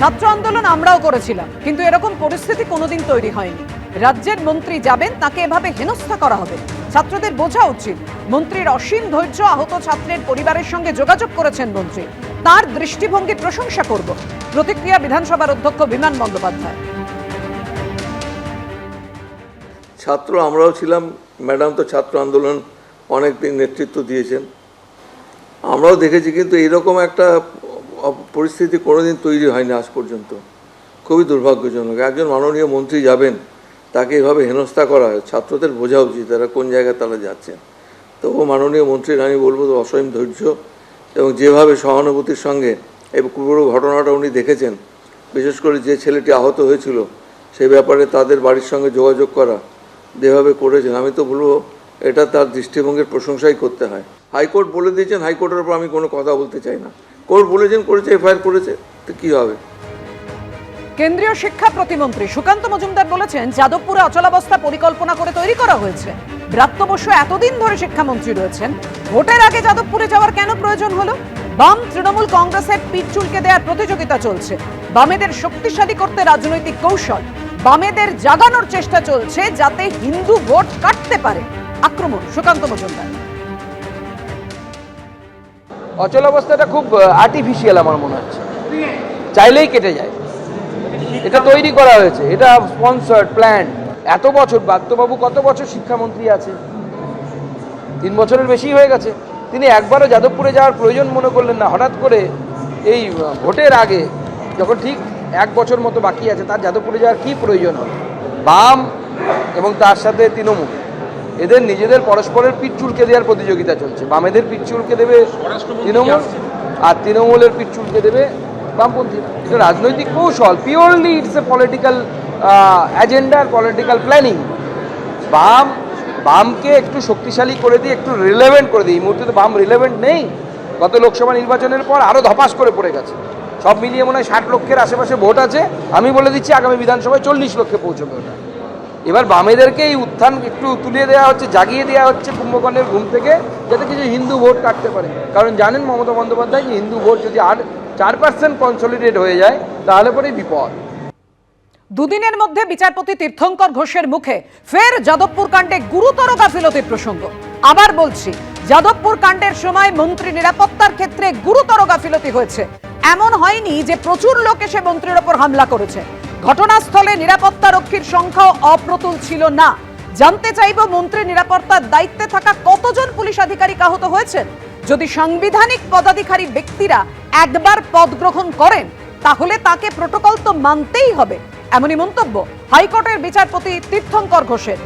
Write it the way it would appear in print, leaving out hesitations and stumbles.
ছাত্র আন্দোলন আমরাও করেছিলাম, কিন্তু এরকম পরিস্থিতি কোনোদিন তৈরি হয়নি। রাজ্যের মন্ত্রী যাবেন, তাকে এভাবে হেনস্থা করা হবে। ছাত্রদের বোঝা উচিত, মন্ত্রীর অসীম ধৈর্য, আহত ছাত্রের পরিবারের সঙ্গে যোগাযোগ করেছেন মন্ত্রী, তার দৃষ্টিভঙ্গির প্রশংসা করব। প্রতিক্রিয়া বিধানসভার অধ্যক্ষ বিমান বন্দ্যোপাধ্যায়। ছাত্র আমরাও ছিলাম, ম্যাডাম তো ছাত্র আন্দোলন অনেকদিন নেতৃত্ব দিয়েছেন, আমরাও দেখেছি, কিন্তু এইরকম একটা পরিস্থিতি কোনোদিন তৈরি হয়নি আজ পর্যন্ত। খুবই দুর্ভাগ্যজনক। একজন মাননীয় মন্ত্রী যাবেন, তাকে এভাবে হেনস্থা করা হয়। ছাত্রদের বোঝা উচিত তারা কোন জায়গায় তারা যাচ্ছেন। তবু মাননীয় মন্ত্রীর আমি বলবো অসীম ধৈর্য এবং যেভাবে সহানুভূতির সঙ্গে এই পুরো ঘটনাটা উনি দেখেছেন, বিশেষ করে যে ছেলেটি আহত হয়েছিল সেই ব্যাপারে তাদের বাড়ির সঙ্গে যোগাযোগ করা যেভাবে করেছেন, আমি তো বলবো এটা তার দৃষ্টিভঙ্গির প্রশংসাই করতে হয়। হাইকোর্ট বলে দিয়েছেন, হাইকোর্টের উপর আমি কোনো কথা বলতে চাই না। কোর্ট বলেছেন, করেছে, এফআইআর করেছে, তো কী হবে। কেন্দ্রীয় শিক্ষা প্রতিমন্ত্রী সুকান্ত মজুমদার বলেছেন, যাদবপুরে অচলাবস্থা পরিকল্পনা করে তৈরি করা হয়েছে। ব্রাত্য বসু এতদিন ধরে শিক্ষামন্ত্রী রয়েছেন, ভোটের আগে যাদবপুরে যাওয়ার কেন প্রয়োজন হলো? বাম তৃণমূল কংগ্রেসের পিঠ চুলকে দেওয়ার প্রতিযোগিতা চলছে। বামেদের শক্তিশালী করতে রাজনৈতিক কৌশল, বামেদের জাগানোর চেষ্টা চলছে যাতে হিন্দু ভোট কাটতে পারে। আক্রমণ সুকান্ত মজুমদার। অচলাবস্থাটা খুব আর্টিফিশিয়াল আমার মনে হচ্ছে, চাইলেই কেটে যায়। এটা তৈরি করা হয়েছে, এটা স্পন্সর্ড, প্ল্যান। এত বছর ব্রাত্যবাবু কত বছর শিক্ষামন্ত্রী আছে? 3 বছরের বেশি হয়ে গেছে। তিনি একবারও যাদবপুরে যাওয়ার প্রয়োজন মনে করলেন না। হঠাৎ করে এই ভোটের আগে, যখন ঠিক 1 বছর মতো বাকি আছে, তার যাদবপুরে যাওয়ার কী প্রয়োজন হবে? বাম এবং তার সাথে তৃণমূল, এদের নিজেদের পরস্পরের পিঠ চুলকে দেওয়ার প্রতিযোগিতা চলছে। বামেদের পিঠ চুলকে দেবে তৃণমূল, আর তৃণমূলের পিঠ চুলকে দেবে বামপন্থী। এটা রাজনৈতিক কৌশল, purely it's a political agenda, political planning. বামকে একটু শক্তিশালী করে দিয়ে, একটু রিলেভেন্ট করে দিই। এই মুহূর্তে তো বাম রিলেভেন্ট নেই। গত লোকসভা নির্বাচনের পর আরও ধপাস করে পড়ে গেছে। সব মিলিয়ে মনে হয় 60 লক্ষের আশেপাশে ভোট আছে। আমি বলে দিচ্ছি, আগামী বিধানসভায় 40 লক্ষে পৌঁছবে ওটা। এবার বামেদেরকে এই উত্থান একটু তুলিয়ে দেওয়া হচ্ছে, জাগিয়ে দেওয়া হচ্ছে কুম্ভকর্ণের ঘুম থেকে, যাতে কিছু হিন্দু ভোট কাটতে পারে। কারণ জানেন মমতা বন্দ্যোপাধ্যায় যে হিন্দু ভোট যদি আর 4% কনসলিডেট হয়ে যায়, তাহলে পরে বিপদ। দুদিনের মধ্যে বিচারপতি তীর্থঙ্কর ঘোষের মুখে ফের যাদবপুর কাণ্ডে গুরুতর গাফিলতির প্রসঙ্গ। আবার বলছি, যাদবপুর কাণ্ডের সময় মন্ত্রী নিরাপত্তার ক্ষেত্রে গুরুতর গাফিলতি হয়েছে। এমন হয়নি যে প্রচুর লোক এসে মন্ত্রীর ওপর হামলা করেছে। ঘটনাস্থলে নিরাপত্তা রক্ষীর সংখ্যাও অপ্রতুল ছিল না। জানতে চাইব, মন্ত্রী নিরাপত্তার দায়িত্বে থাকা কতজন পুলিশ আধিকারিক আহত হয়েছেন? যদি সাংবিধানিক পদাধিকারী ব্যক্তিরা একবার পদ গ্রহণ করেন, তাহলে তাকে প্রোটোকল তো মানতেই হবে। এমনই মন্তব্য হাইকোর্টের বিচারপতি তীর্থঙ্কর ঘোষের।